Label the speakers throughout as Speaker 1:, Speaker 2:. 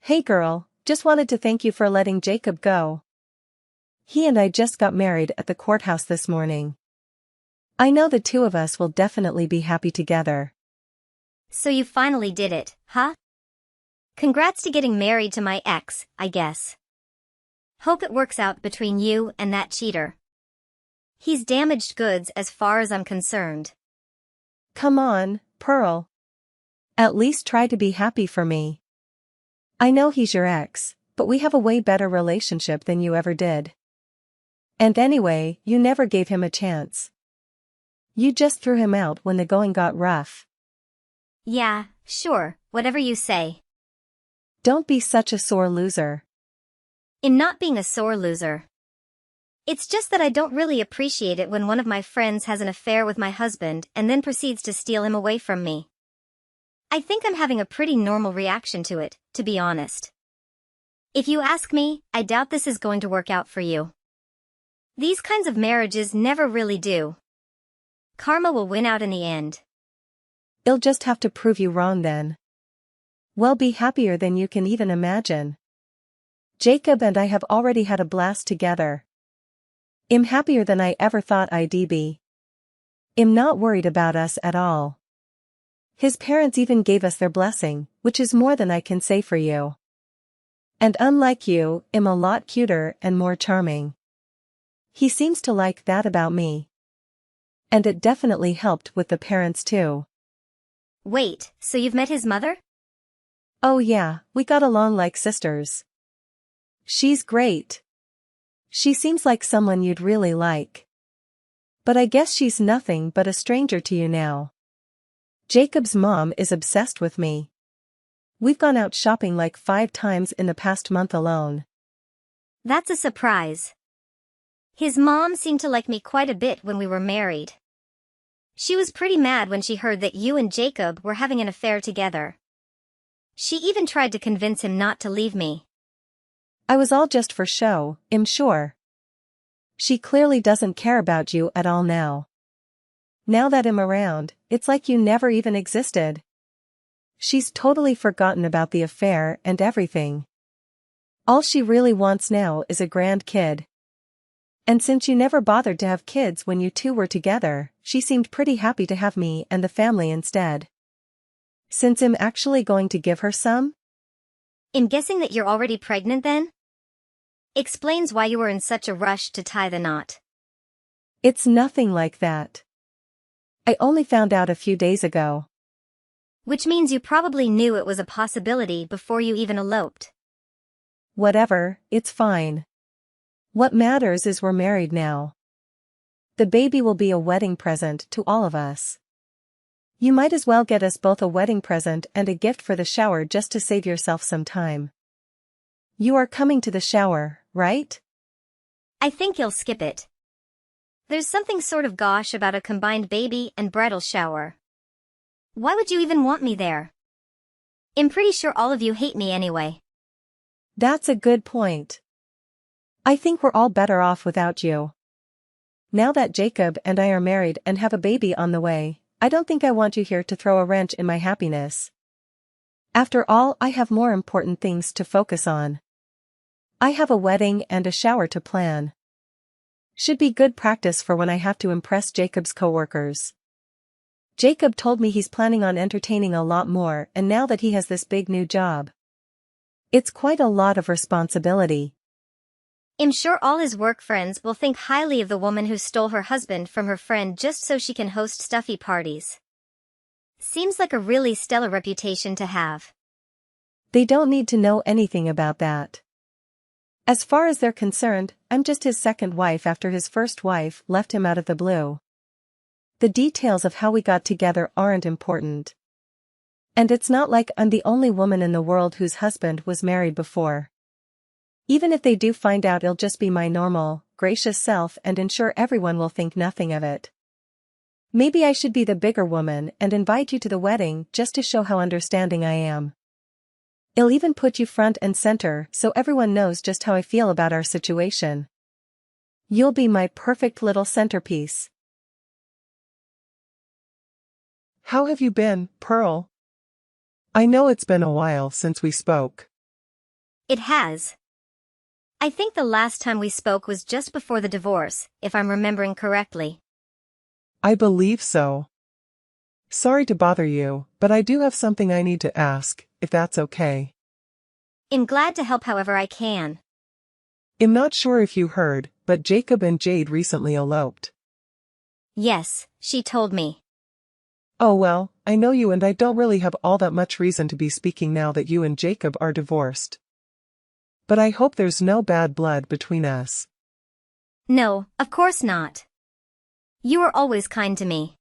Speaker 1: Hey girl, just wanted to thank you for letting Jacob go. He and I just got married at the courthouse this morning. I know the two of us will definitely be happy together.
Speaker 2: So you finally did it, huh? Congrats to getting married to my ex, I guess. Hope it works out between you and that cheater. He's damaged goods as far as I'm concerned.
Speaker 1: Come on, Pearl. At least try to be happy for me. I know he's your ex, but we have a way better relationship than you ever did. And anyway, you never gave him a chance. You just threw him out when the going got rough.
Speaker 2: Yeah, sure, whatever you say.
Speaker 1: Don't be such a sore loser.
Speaker 2: I'm not being a sore loser. It's just that I don't really appreciate it when one of my friends has an affair with my husband and then proceeds to steal him away from me. I think I'm having a pretty normal reaction to it, to be honest. If you ask me, I doubt this is going to work out for you. These kinds of marriages never really do. Karma will win out in the end.
Speaker 1: I'll just have to prove you wrong then. We'll be happier than you can even imagine. Jacob and I have already had a blast together. I'm happier than I ever thought I'd be. I'm not worried about us at all. His parents even gave us their blessing, which is more than I can say for you. And unlike you, I'm a lot cuter and more charming. He seems to like that about me. And it definitely helped with the parents too.
Speaker 2: Wait, so you've met his mother?
Speaker 1: Oh yeah, we got along like sisters. She's great. She seems like someone you'd really like. But I guess she's nothing but a stranger to you now. Jacob's mom is obsessed with me. We've gone out shopping like 5 times in the past month alone.
Speaker 2: That's a surprise. His mom seemed to like me quite a bit when we were married. She was pretty mad when she heard that you and Jacob were having an affair together. She even tried to convince him not to leave me.
Speaker 1: I was all just for show, I'm sure. She clearly doesn't care about you at all now. Now that I'm around, it's like you never even existed. She's totally forgotten about the affair and everything. All she really wants now is a grand kid. And since you never bothered to have kids when you two were together, she seemed pretty happy to have me and the family instead. Since I'm actually going to give her some?
Speaker 2: I'm guessing that you're already pregnant then? Explains why you were in such a rush to tie the knot.
Speaker 1: It's nothing like that. I only found out a few days ago.
Speaker 2: Which means you probably knew it was a possibility before you even eloped.
Speaker 1: Whatever, it's fine. What matters is we're married now. The baby will be a wedding present to all of us. You might as well get us both a wedding present and a gift for the shower just to save yourself some time. You are coming to the shower, right?
Speaker 2: I think you'll skip it. There's something sort of gauche about a combined baby and bridal shower. Why would you even want me there? I'm pretty sure all of you hate me anyway.
Speaker 1: That's a good point. I think we're all better off without you. Now that Jacob and I are married and have a baby on the way, I don't think I want you here to throw a wrench in my happiness. After all, I have more important things to focus on. I have a wedding and a shower to plan. Should be good practice for when I have to impress Jacob's coworkers. Jacob told me he's planning on entertaining a lot more, and now that he has this big new job. It's quite a lot of responsibility.
Speaker 2: I'm sure all his work friends will think highly of the woman who stole her husband from her friend just so she can host stuffy parties. Seems like a really stellar reputation to have.
Speaker 1: They don't need to know anything about that. As far as they're concerned, I'm just his second wife after his first wife left him out of the blue. The details of how we got together aren't important. And it's not like I'm the only woman in the world whose husband was married before. Even if they do find out, it'll just be my normal, gracious self and ensure everyone will think nothing of it. Maybe I should be the bigger woman and invite you to the wedding just to show how understanding I am. I'll even put you front and center so everyone knows just how I feel about our situation. You'll be my perfect little centerpiece.
Speaker 3: How have you been, Pearl? I know it's been a while since we spoke.
Speaker 2: It has. I think the last time we spoke was just before the divorce, if I'm remembering correctly.
Speaker 1: I believe so. Sorry to bother you, but I do have something I need to ask, if that's okay.
Speaker 2: I'm glad to help however I can.
Speaker 1: I'm not sure if you heard, but Jacob and Jade recently eloped.
Speaker 2: Yes, she told me.
Speaker 1: Oh well, I know you and I don't really have all that much reason to be speaking now that you and Jacob are divorced. But I hope there's no bad blood between us.
Speaker 2: No, of course not. You were always kind to me.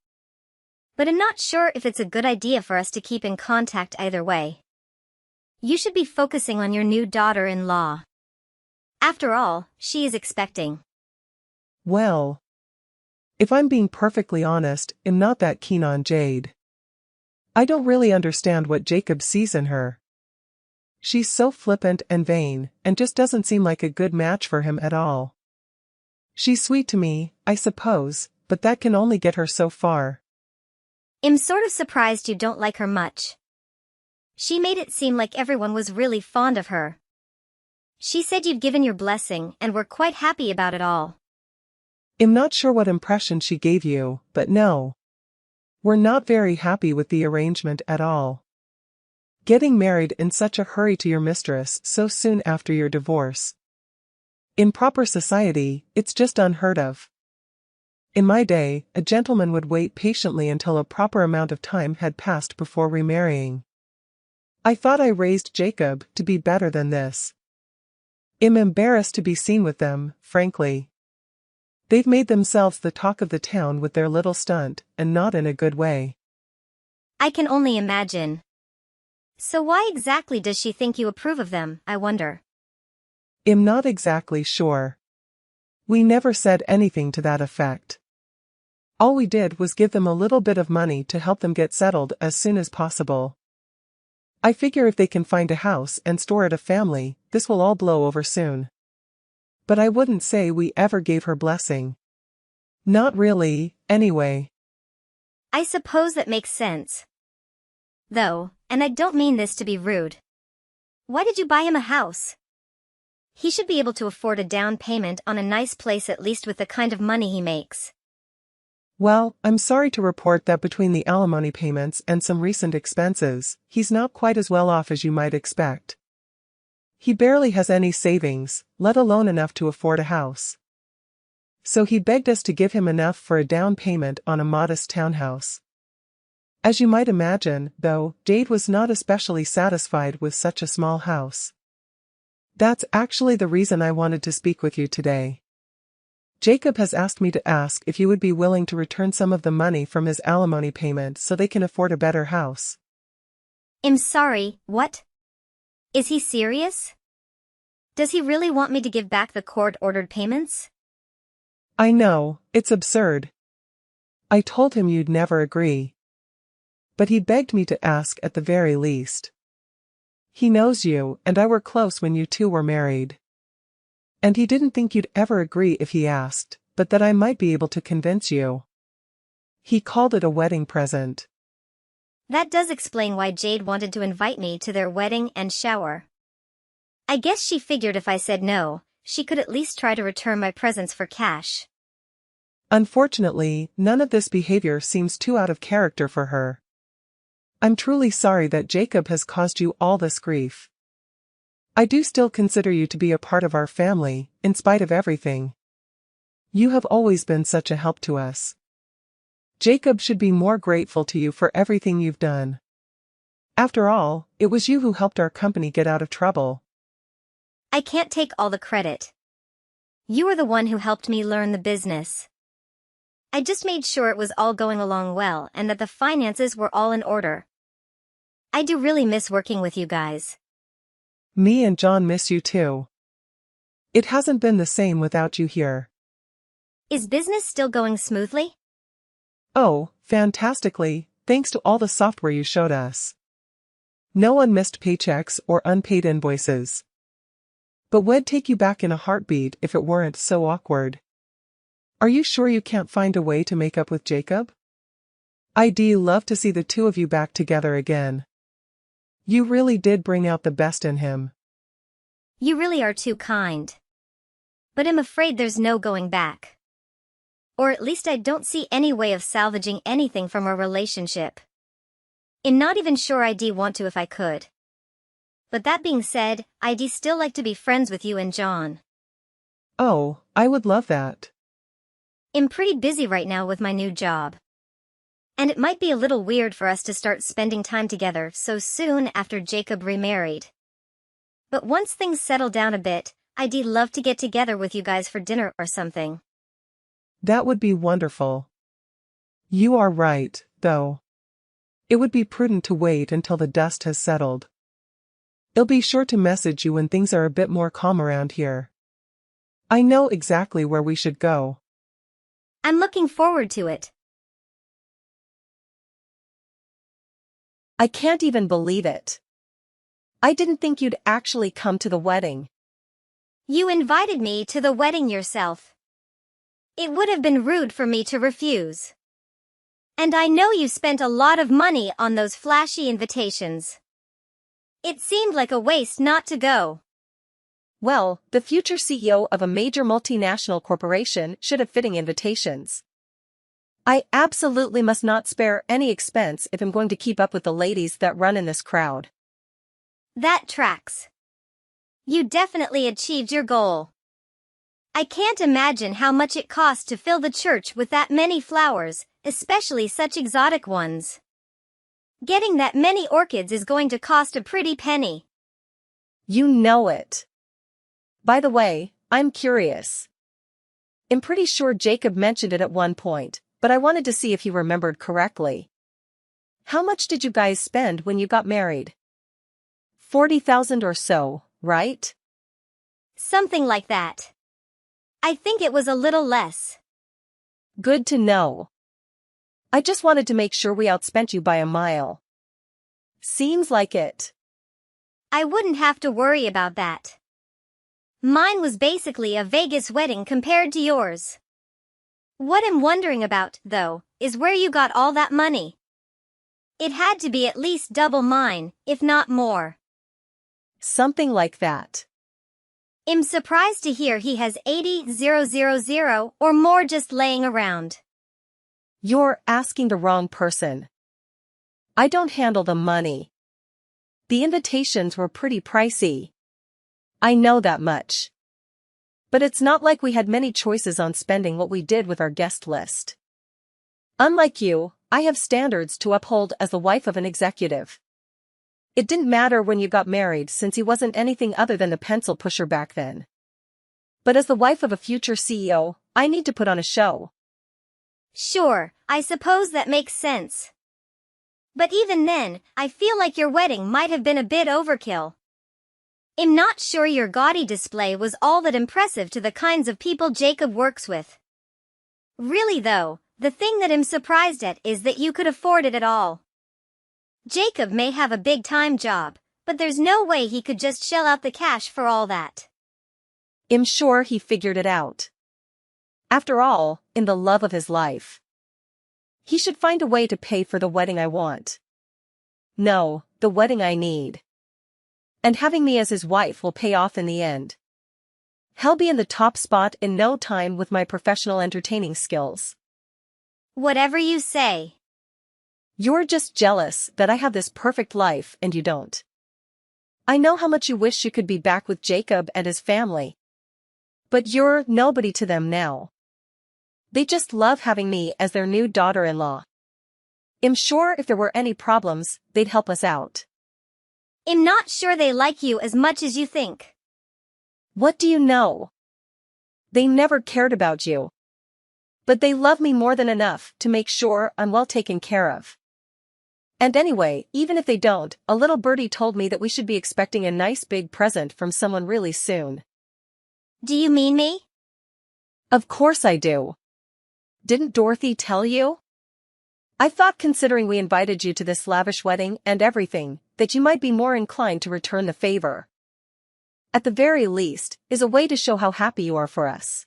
Speaker 2: But I'm not sure if it's a good idea for us to keep in contact either way. You should be focusing on your new daughter-in-law. After all, she is expecting.
Speaker 1: Well, if I'm being perfectly honest, I'm not that keen on Jade. I don't really understand what Jacob sees in her. She's so flippant and vain, and just doesn't seem like a good match for him at all. She's sweet to me, I suppose, but that can only get her so far.
Speaker 2: I'm sort of surprised you don't like her much. She made it seem like everyone was really fond of her. She said you'd given your blessing and were quite happy about it all.
Speaker 1: I'm not sure what impression she gave you, but no. We're not very happy with the arrangement at all. Getting married in such a hurry to your mistress so soon after your divorce. In proper society, it's just unheard of. In my day, a gentleman would wait patiently until a proper amount of time had passed before remarrying. I thought I raised Jacob to be better than this. I'm embarrassed to be seen with them, frankly. They've made themselves the talk of the town with their little stunt, and not in a good way.
Speaker 2: I can only imagine. So why exactly does she think you approve of them, I wonder?
Speaker 1: I'm not exactly sure. We never said anything to that effect. All we did was give them a little bit of money to help them get settled as soon as possible. I figure if they can find a house and store it a family, this will all blow over soon. But I wouldn't say we ever gave her blessing. Not really, anyway.
Speaker 2: I suppose that makes sense. Though, and I don't mean this to be rude. Why did you buy him a house? He should be able to afford a down payment on a nice place at least with the kind of money he makes.
Speaker 1: Well, I'm sorry to report that between the alimony payments and some recent expenses, he's not quite as well off as you might expect. He barely has any savings, let alone enough to afford a house. So he begged us to give him enough for a down payment on a modest townhouse. As you might imagine, though, Jade was not especially satisfied with such a small house. That's actually the reason I wanted to speak with you today. Jacob has asked me to ask if you would be willing to return some of the money from his alimony payment so they can afford a better house.
Speaker 2: I'm sorry, what? Is he serious? Does he really want me to give back the court-ordered payments?
Speaker 1: I know, it's absurd. I told him you'd never agree. But he begged me to ask at the very least. He knows you, and I were close when you two were married. And he didn't think you'd ever agree if he asked, but that I might be able to convince you. He called it a wedding present.
Speaker 2: That does explain why Jade wanted to invite me to their wedding and shower. I guess she figured if I said no, she could at least try to return my presents for cash.
Speaker 1: Unfortunately, none of this behavior seems too out of character for her. I'm truly sorry that Jacob has caused you all this grief. I do still consider you to be a part of our family, in spite of everything. You have always been such a help to us. Jacob should be more grateful to you for everything you've done. After all, it was you who helped our company get out of trouble.
Speaker 2: I can't take all the credit. You were the one who helped me learn the business. I just made sure it was all going along well and that the finances were all in order. I do really miss working with you guys.
Speaker 1: Me and John miss you too. It hasn't been the same without you here.
Speaker 2: Is business still going smoothly?
Speaker 1: Oh, fantastically, thanks to all the software you showed us. No unmissed paychecks or unpaid invoices. But we'd take you back in a heartbeat if it weren't so awkward. Are you sure you can't find a way to make up with Jacob? I'd love to see the two of you back together again. You really did bring out the best in him.
Speaker 2: You really are too kind. But I'm afraid there's no going back. Or at least I don't see any way of salvaging anything from our relationship. I'm not even sure I'd want to if I could. But that being said, I'd still like to be friends with you and John.
Speaker 3: Oh, I would love that.
Speaker 2: I'm pretty busy right now with my new job. And it might be a little weird for us to start spending time together so soon after Jacob remarried. But once things settle down a bit, I'd love to get together with you guys for dinner or something.
Speaker 3: That would be wonderful. You are right, though. It would be prudent to wait until the dust has settled. I'll be sure to message you when things are a bit more calm around here. I know exactly where we should go.
Speaker 2: I'm looking forward to it.
Speaker 1: I can't even believe it. I didn't think you'd actually come to the wedding.
Speaker 2: You invited me to the wedding yourself. It would have been rude for me to refuse. And I know you spent a lot of money on those flashy invitations. It seemed like a waste not to go.
Speaker 1: Well, the future CEO of a major multinational corporation should have fitting invitations. I absolutely must not spare any expense if I'm going to keep up with the ladies that run in this crowd.
Speaker 2: That tracks. You definitely achieved your goal. I can't imagine how much it costs to fill the church with that many flowers, especially such exotic ones. Getting that many orchids is going to cost a pretty penny.
Speaker 1: You know it. By the way, I'm curious. I'm pretty sure Jacob mentioned it at one point, but I wanted to see if he remembered correctly. How much did you guys spend when you got married? 40,000 or so, right?
Speaker 2: Something like that. I think it was a little less.
Speaker 1: Good to know. I just wanted to make sure we outspent you by a mile. Seems like it.
Speaker 2: I wouldn't have to worry about that. Mine was basically a Vegas wedding compared to yours. What I'm wondering about, though, is where you got all that money. It had to be at least double mine, if not more.
Speaker 1: Something like that.
Speaker 2: I'm surprised to hear he has 80,000 or more just laying around.
Speaker 1: You're asking the wrong person. I don't handle the money. The invitations were pretty pricey. I know that much. But it's not like we had many choices on spending what we did with our guest list. Unlike you, I have standards to uphold as the wife of an executive. It didn't matter when you got married since he wasn't anything other than a pencil pusher back then. But as the wife of a future CEO, I need to put on a show.
Speaker 2: Sure, I suppose that makes sense. But even then, I feel like your wedding might have been a bit overkill. I'm not sure your gaudy display was all that impressive to the kinds of people Jacob works with. Really though, the thing that I'm surprised at is that you could afford it at all. Jacob may have a big-time job, but there's no way he could just shell out the cash for all that.
Speaker 1: I'm sure he figured it out. After all, in the love of his life, he should find a way to pay for the wedding I want. No, the wedding I need. And having me as his wife will pay off in the end. He'll be in the top spot in no time with my professional entertaining skills.
Speaker 2: Whatever you say.
Speaker 1: You're just jealous that I have this perfect life and you don't. I know how much you wish you could be back with Jacob and his family. But you're nobody to them now. They just love having me as their new daughter-in-law. I'm sure if there were any problems, they'd help us out.
Speaker 2: I'm not sure they like you as much as you think.
Speaker 1: What do you know? They never cared about you. But they love me more than enough to make sure I'm well taken care of. And anyway, even if they don't, a little birdie told me that we should be expecting a nice big present from someone really soon.
Speaker 2: Do you mean me?
Speaker 1: Of course I do. Didn't Dorothy tell you? I thought considering we invited you to this lavish wedding and everything, that you might be more inclined to return the favor. At the very least, is a way to show how happy you are for us.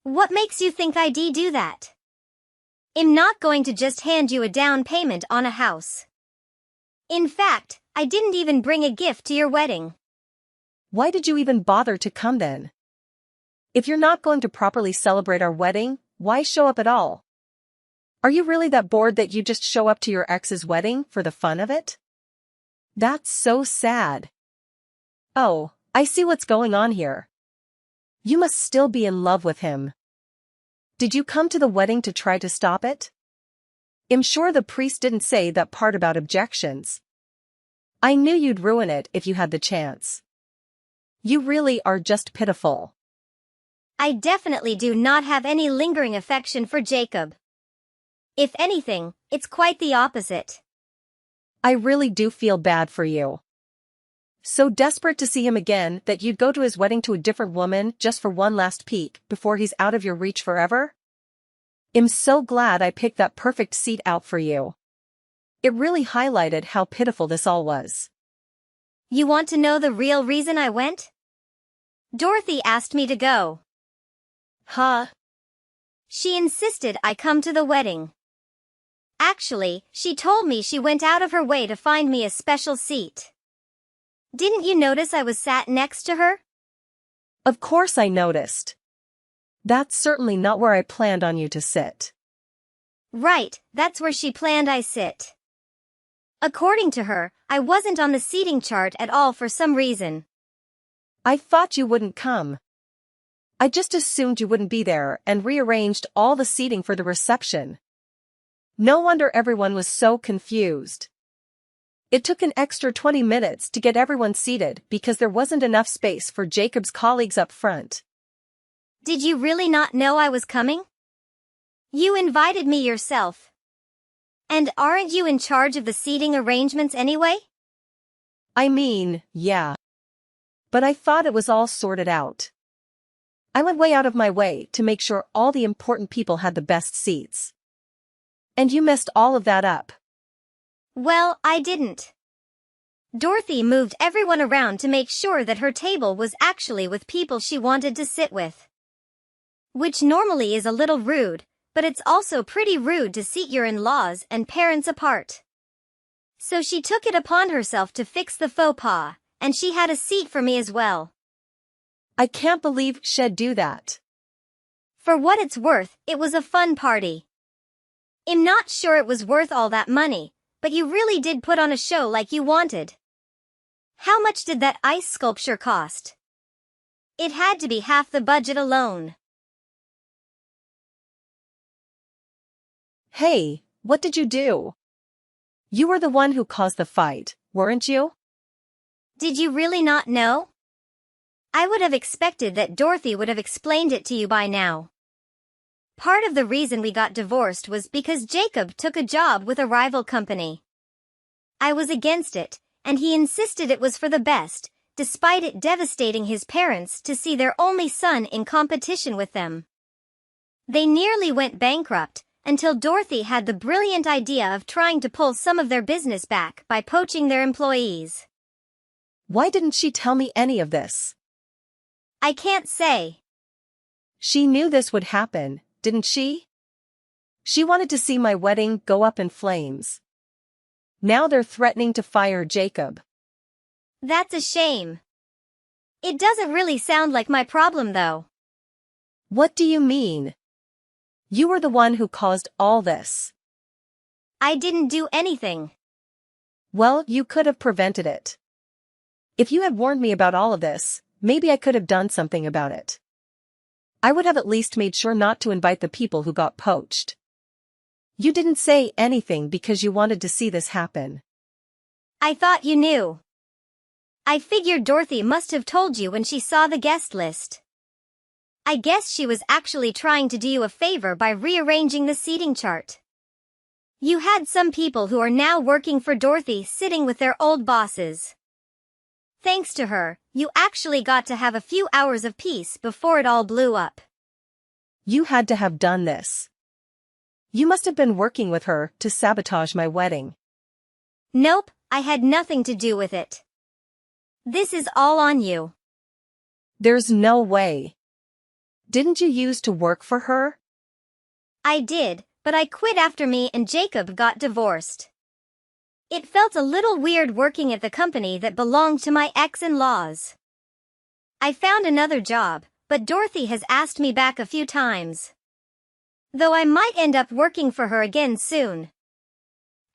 Speaker 2: What makes you think I'd do that? I'm not going to just hand you a down payment on a house. In fact, I didn't even bring a gift to your wedding.
Speaker 1: Why did you even bother to come then? If you're not going to properly celebrate our wedding, why show up at all? Are you really that bored that you just show up to your ex's wedding for the fun of it? That's so sad. Oh, I see what's going on here. You must still be in love with him. Did you come to the wedding to try to stop it? I'm sure the priest didn't say that part about objections. I knew you'd ruin it if you had the chance. You really are just pitiful.
Speaker 2: I definitely do not have any lingering affection for Jacob. If anything, it's quite the opposite.
Speaker 1: I really do feel bad for you. So desperate to see him again that you'd go to his wedding to a different woman just for one last peek before he's out of your reach forever? I'm so glad I picked that perfect seat out for you. It really highlighted how pitiful this all was.
Speaker 2: You want to know the real reason I went? Dorothy asked me to go.
Speaker 1: Huh?
Speaker 2: She insisted I come to the wedding. Actually, she told me she went out of her way to find me a special seat. Didn't you notice I was sat next to her?
Speaker 1: Of course I noticed. That's certainly not where I planned on you to sit.
Speaker 2: Right, that's where she planned I sit. According to her, I wasn't on the seating chart at all for some reason.
Speaker 1: I thought you wouldn't come. I just assumed you wouldn't be there and rearranged all the seating for the reception. No wonder everyone was so confused. It took an extra 20 minutes to get everyone seated because there wasn't enough space for Jacob's colleagues up front.
Speaker 2: Did you really not know I was coming? You invited me yourself. And aren't you in charge of the seating arrangements anyway?
Speaker 1: I mean, yeah. But I thought it was all sorted out. I went way out of my way to make sure all the important people had the best seats. And you messed all of that up.
Speaker 2: Well, I didn't. Dorothy moved everyone around to make sure that her table was actually with people she wanted to sit with. Which normally is a little rude, but it's also pretty rude to seat your in-laws and parents apart. So she took it upon herself to fix the faux pas, and she had a seat for me as well.
Speaker 1: I can't believe she'd do that.
Speaker 2: For what it's worth, it was a fun party. I'm not sure it was worth all that money, but you really did put on a show like you wanted. How much did that ice sculpture cost? It had to be half the budget alone.
Speaker 1: Hey, what did you do? You were the one who caused the fight, weren't you?
Speaker 2: Did you really not know? I would have expected that Dorothy would have explained it to you by now. Part of the reason we got divorced was because Jacob took a job with a rival company. I was against it, and he insisted it was for the best, despite it devastating his parents to see their only son in competition with them. They nearly went bankrupt, until Dorothy had the brilliant idea of trying to pull some of their business back by poaching their employees.
Speaker 1: Why didn't she tell me any of this?
Speaker 2: I can't say.
Speaker 1: She knew this would happen, didn't she? She wanted to see my wedding go up in flames. Now they're threatening to fire Jacob.
Speaker 2: That's a shame. It doesn't really sound like my problem though.
Speaker 1: What do you mean? You were the one who caused all this.
Speaker 2: I didn't do anything.
Speaker 1: Well, you could have prevented it. If you had warned me about all of this, maybe I could have done something about it. I would have at least made sure not to invite the people who got poached. You didn't say anything because you wanted to see this happen.
Speaker 2: I thought you knew. I figured Dorothy must have told you when she saw the guest list. I guess she was actually trying to do you a favor by rearranging the seating chart. You had some people who are now working for Dorothy sitting with their old bosses. Thanks to her, you actually got to have a few hours of peace before it all blew up.
Speaker 1: You had to have done this. You must have been working with her to sabotage my wedding.
Speaker 2: Nope, I had nothing to do with it. This is all on you.
Speaker 1: There's no way. Didn't you used to work for her?
Speaker 2: I did, but I quit after me and Jacob got divorced. It felt a little weird working at the company that belonged to my ex-in-laws. I found another job, but Dorothy has asked me back a few times. Though I might end up working for her again soon.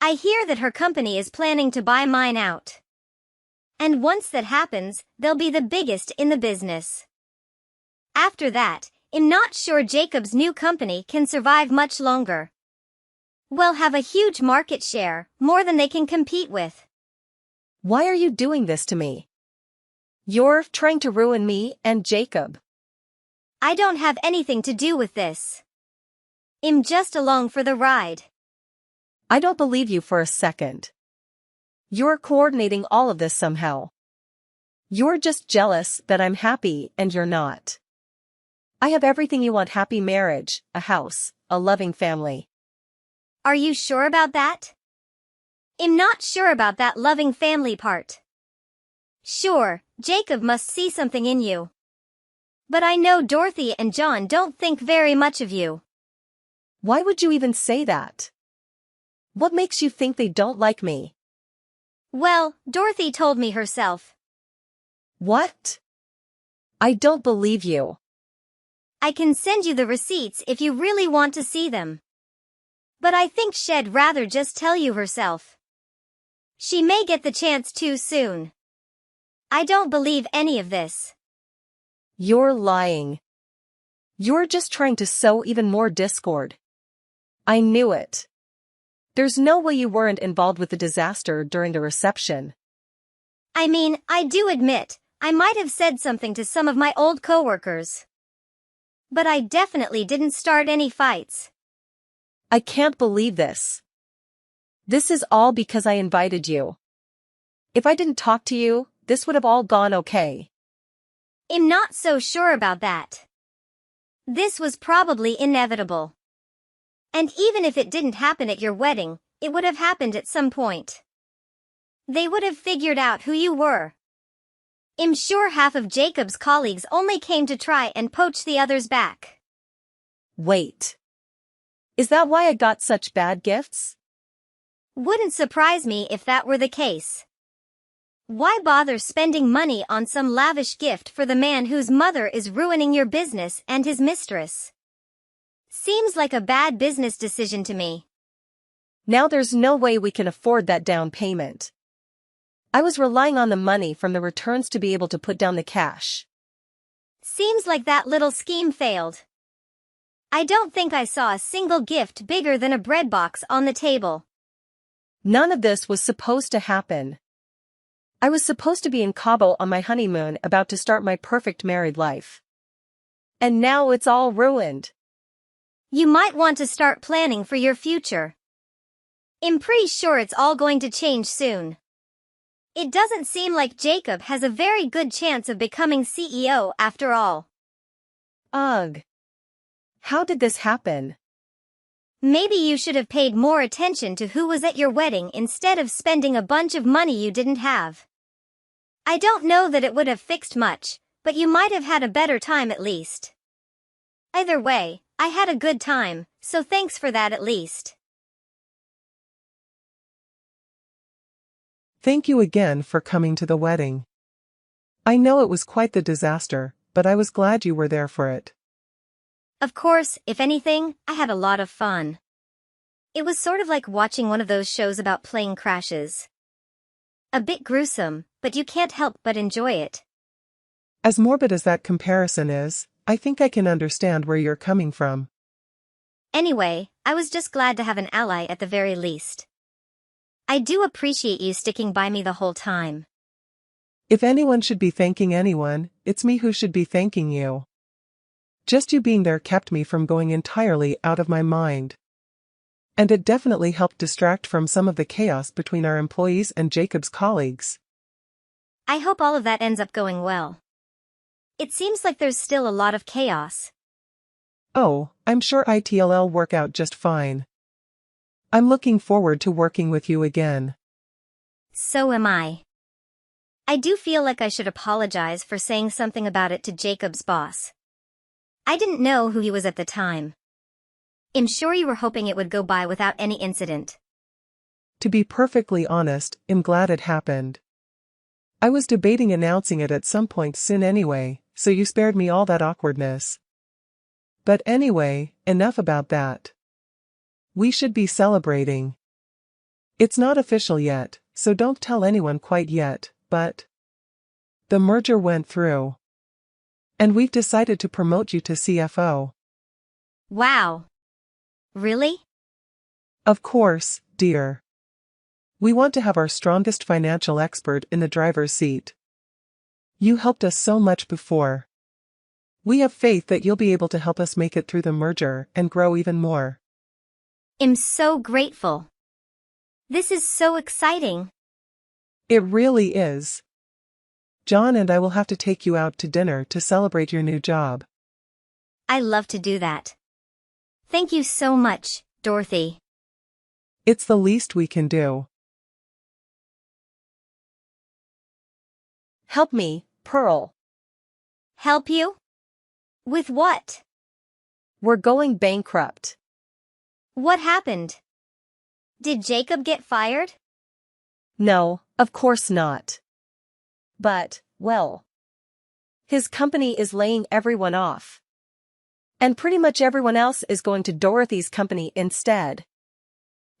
Speaker 2: I hear that her company is planning to buy mine out. And once that happens, they'll be the biggest in the business. After that, I'm not sure Jacob's new company can survive much longer. We'll have a huge market share, more than they can compete with.
Speaker 1: Why are you doing this to me? You're trying to ruin me and Jacob.
Speaker 2: I don't have anything to do with this. I'm just along for the ride.
Speaker 1: I don't believe you for a second. You're coordinating all of this somehow. You're just jealous that I'm happy and you're not. I have everything you want: happy marriage, a house, a loving family.
Speaker 2: Are you sure about that? I'm not sure about that loving family part. Sure, Jacob must see something in you. But I know Dorothy and John don't think very much of you.
Speaker 1: Why would you even say that? What makes you think they don't like me?
Speaker 2: Well, Dorothy told me herself.
Speaker 1: What? I don't believe you.
Speaker 2: I can send you the receipts if you really want to see them. But I think she'd rather just tell you herself. She may get the chance too soon. I don't believe any of this.
Speaker 1: You're lying. You're just trying to sow even more discord. I knew it. There's no way you weren't involved with the disaster during the reception.
Speaker 2: I mean, I do admit, I might have said something to some of my old coworkers. But I definitely didn't start any fights.
Speaker 1: I can't believe this. This is all because I invited you. If I didn't talk to you, this would have all gone okay.
Speaker 2: I'm not so sure about that. This was probably inevitable. And even if it didn't happen at your wedding, it would have happened at some point. They would have figured out who you were. I'm sure half of Jacob's colleagues only came to try and poach the others back.
Speaker 1: Wait. Is that why I got such bad gifts?
Speaker 2: Wouldn't surprise me if that were the case. Why bother spending money on some lavish gift for the man whose mother is ruining your business and his mistress? Seems like a bad business decision to me.
Speaker 1: Now there's no way we can afford that down payment. I was relying on the money from the returns to be able to put down the cash.
Speaker 2: Seems like that little scheme failed. I don't think I saw a single gift bigger than a bread box on the table.
Speaker 1: None of this was supposed to happen. I was supposed to be in Cabo on my honeymoon, about to start my perfect married life. And now it's all ruined.
Speaker 2: You might want to start planning for your future. I'm pretty sure it's all going to change soon. It doesn't seem like Jacob has a very good chance of becoming CEO after all.
Speaker 1: Ugh. How did this happen?
Speaker 2: Maybe you should have paid more attention to who was at your wedding instead of spending a bunch of money you didn't have. I don't know that it would have fixed much, but you might have had a better time at least. Either way, I had a good time, so thanks for that at least.
Speaker 3: Thank you again for coming to the wedding. I know it was quite the disaster, but I was glad you were there for it.
Speaker 2: Of course, if anything, I had a lot of fun. It was sort of like watching one of those shows about plane crashes. A bit gruesome, but you can't help but enjoy it.
Speaker 3: As morbid as that comparison is, I think I can understand where you're coming from.
Speaker 2: Anyway, I was just glad to have an ally at the very least. I do appreciate you sticking by me the whole time.
Speaker 3: If anyone should be thanking anyone, it's me who should be thanking you. Just you being there kept me from going entirely out of my mind. And it definitely helped distract from some of the chaos between our employees and Jacob's colleagues.
Speaker 2: I hope all of that ends up going well. It seems like there's still a lot of chaos.
Speaker 3: Oh, I'm sure it'll work out just fine. I'm looking forward to working with you again.
Speaker 2: So am I. I do feel like I should apologize for saying something about it to Jacob's boss. I didn't know who he was at the time. I'm sure you were hoping it would go by without any incident.
Speaker 3: To be perfectly honest, I'm glad it happened. I was debating announcing it at some point soon anyway, so you spared me all that awkwardness. But anyway, enough about that. We should be celebrating. It's not official yet, so don't tell anyone quite yet, but the merger went through. And we've decided to promote you to CFO.
Speaker 2: Wow. Really?
Speaker 3: Of course, dear. We want to have our strongest financial expert in the driver's seat. You helped us so much before. We have faith that you'll be able to help us make it through the merger and grow even more.
Speaker 2: I'm so grateful. This is so exciting.
Speaker 3: It really is. John and I will have to take you out to dinner to celebrate your new job.
Speaker 2: I love to do that. Thank you so much, Dorothy.
Speaker 3: It's the least we can do.
Speaker 1: Help me, Pearl.
Speaker 2: Help you? With what?
Speaker 1: We're going bankrupt.
Speaker 2: What happened? Did Jacob get fired?
Speaker 1: No, of course not. But, well, his company is laying everyone off. And pretty much everyone else is going to Dorothy's company instead.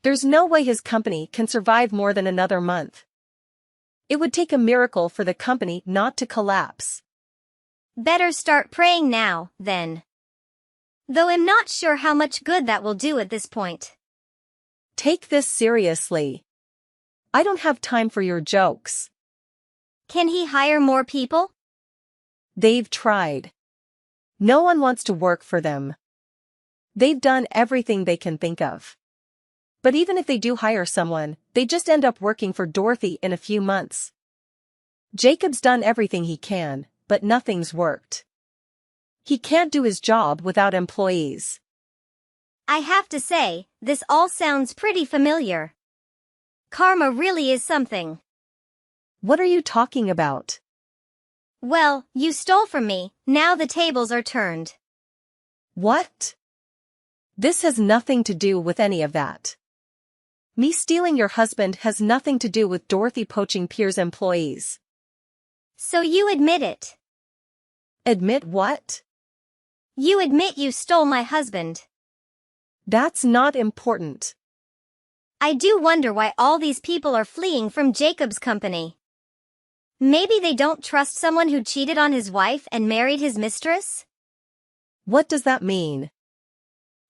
Speaker 1: There's no way his company can survive more than another month. It would take a miracle for the company not to collapse.
Speaker 2: Better start praying now, then. Though I'm not sure how much good that will do at this point.
Speaker 1: Take this seriously. I don't have time for your jokes.
Speaker 2: Can he hire more people?
Speaker 1: They've tried. No one wants to work for them. They've done everything they can think of. But even if they do hire someone, they just end up working for Dorothy in a few months. Jacob's done everything he can, but nothing's worked. He can't do his job without employees.
Speaker 2: I have to say, this all sounds pretty familiar. Karma really is something.
Speaker 1: What are you talking about?
Speaker 2: Well, you stole from me, now the tables are turned.
Speaker 1: What? This has nothing to do with any of that. Me stealing your husband has nothing to do with Dorothy poaching Pierre's employees.
Speaker 2: So you admit it.
Speaker 1: Admit what?
Speaker 2: You admit you stole my husband.
Speaker 1: That's not important.
Speaker 2: I do wonder why all these people are fleeing from Jacob's company. Maybe they don't trust someone who cheated on his wife and married his mistress?
Speaker 1: What does that mean?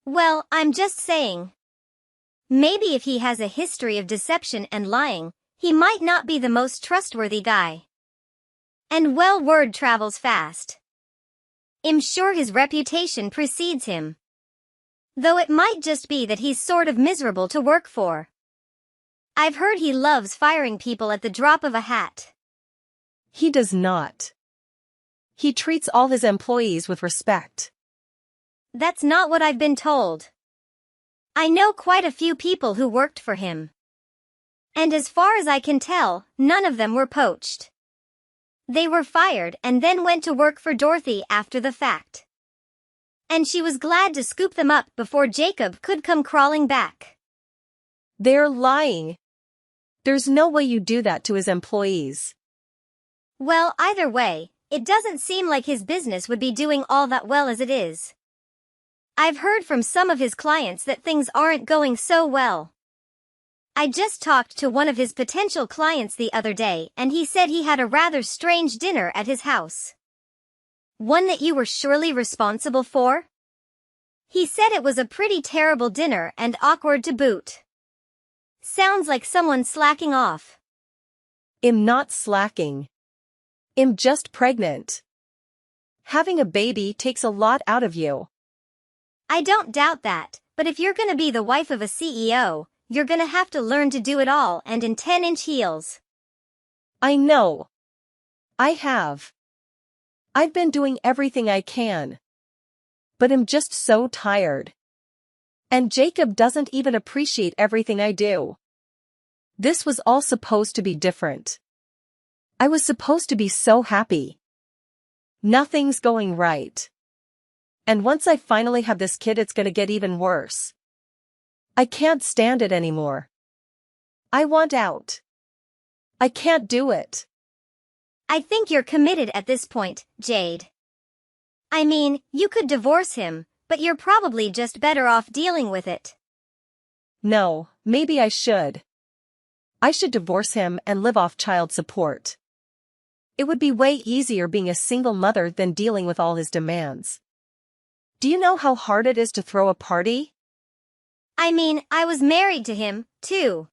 Speaker 2: Well, I'm just saying. Maybe if he has a history of deception and lying, he might not be the most trustworthy guy. And well, word travels fast. I'm sure his reputation precedes him. Though it might just be that he's sort of miserable to work for. I've heard he loves firing people at the drop of a hat.
Speaker 1: He does not. He treats all his employees with respect.
Speaker 2: That's not what I've been told. I know quite a few people who worked for him. And as far as I can tell, none of them were poached. They were fired and then went to work for Dorothy after the fact. And she was glad to scoop them up before Jacob could come crawling back.
Speaker 1: They're lying. There's no way you do that to his employees.
Speaker 2: Well, either way, it doesn't seem like his business would be doing all that well as it is. I've heard from some of his clients that things aren't going so well. I just talked to one of his potential clients the other day and he said he had a rather strange dinner at his house. One that you were surely responsible for? He said it was a pretty terrible dinner and awkward to boot. Sounds like someone slacking off.
Speaker 1: I'm not slacking. I'm just pregnant. Having a baby takes a lot out of you.
Speaker 2: I don't doubt that, but if you're gonna be the wife of a CEO, you're gonna have to learn to do it all and in 10-inch heels.
Speaker 1: I know. I have. I've been doing everything I can. But I'm just so tired. And Jacob doesn't even appreciate everything I do. This was all supposed to be different. I was supposed to be so happy. Nothing's going right. And once I finally have this kid, it's gonna get even worse. I can't stand it anymore. I want out. I can't do it.
Speaker 2: I think you're committed at this point, Jade. I mean, you could divorce him, but you're probably just better off dealing with it.
Speaker 1: No, maybe I should. I should divorce him and live off child support. It would be way easier being a single mother than dealing with all his demands. Do you know how hard it is to throw a party?
Speaker 2: I mean, I was married to him, too.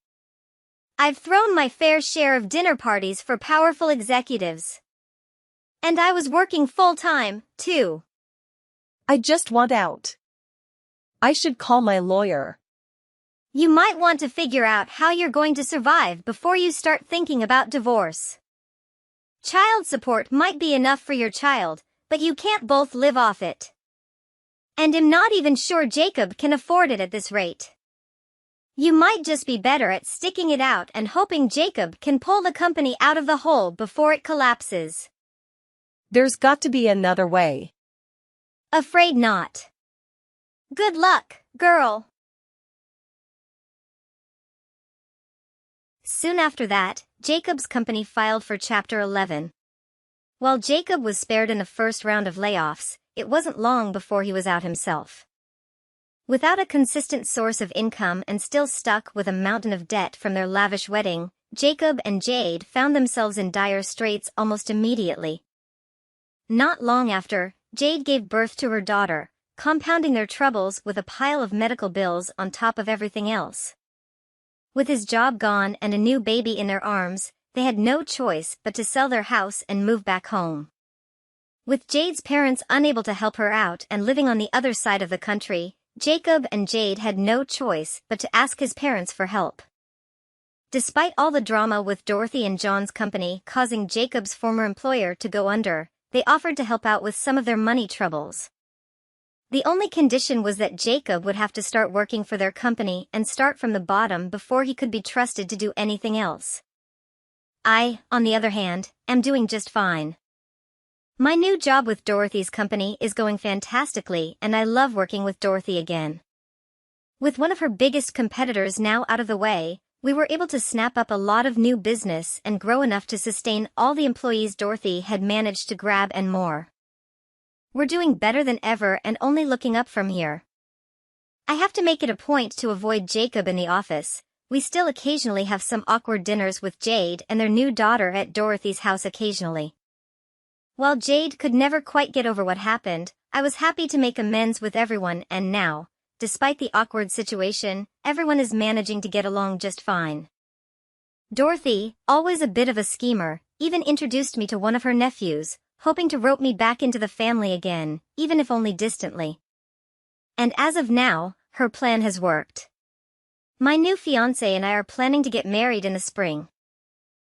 Speaker 2: I've thrown my fair share of dinner parties for powerful executives. And I was working full-time, too.
Speaker 1: I just want out. I should call my lawyer.
Speaker 2: You might want to figure out how you're going to survive before you start thinking about divorce. Child support might be enough for your child, but you can't both live off it. And I'm not even sure Jacob can afford it at this rate. You might just be better at sticking it out and hoping Jacob can pull the company out of the hole before it collapses.
Speaker 1: There's got to be another way.
Speaker 2: Afraid not. Good luck, girl. Soon after that, Jacob's company filed for Chapter 11. While Jacob was spared in the first round of layoffs, it wasn't long before he was out himself. Without a consistent source of income and still stuck with a mountain of debt from their lavish wedding, Jacob and Jade found themselves in dire straits almost immediately. Not long after, Jade gave birth to her daughter, compounding their troubles with a pile of medical bills on top of everything else. With his job gone and a new baby in their arms, they had no choice but to sell their house and move back home. With Jade's parents unable to help her out and living on the other side of the country, Jacob and Jade had no choice but to ask his parents for help. Despite all the drama with Dorothy and John's company causing Jacob's former employer to go under, they offered to help out with some of their money troubles. The only condition was that Jacob would have to start working for their company and start from the bottom before he could be trusted to do anything else. I, on the other hand, am doing just fine. My new job with Dorothy's company is going fantastically and I love working with Dorothy again. With one of her biggest competitors now out of the way, we were able to snap up a lot of new business and grow enough to sustain all the employees Dorothy had managed to grab and more. We're doing better than ever and only looking up from here. I have to make it a point to avoid Jacob in the office. We still occasionally have some awkward dinners with Jade and their new daughter at Dorothy's house occasionally. While Jade could never quite get over what happened, I was happy to make amends with everyone and now, despite the awkward situation, everyone is managing to get along just fine. Dorothy, always a bit of a schemer, even introduced me to one of her nephews, hoping to rope me back into the family again, even if only distantly. And as of now, her plan has worked. My new fiancé and I are planning to get married in the spring.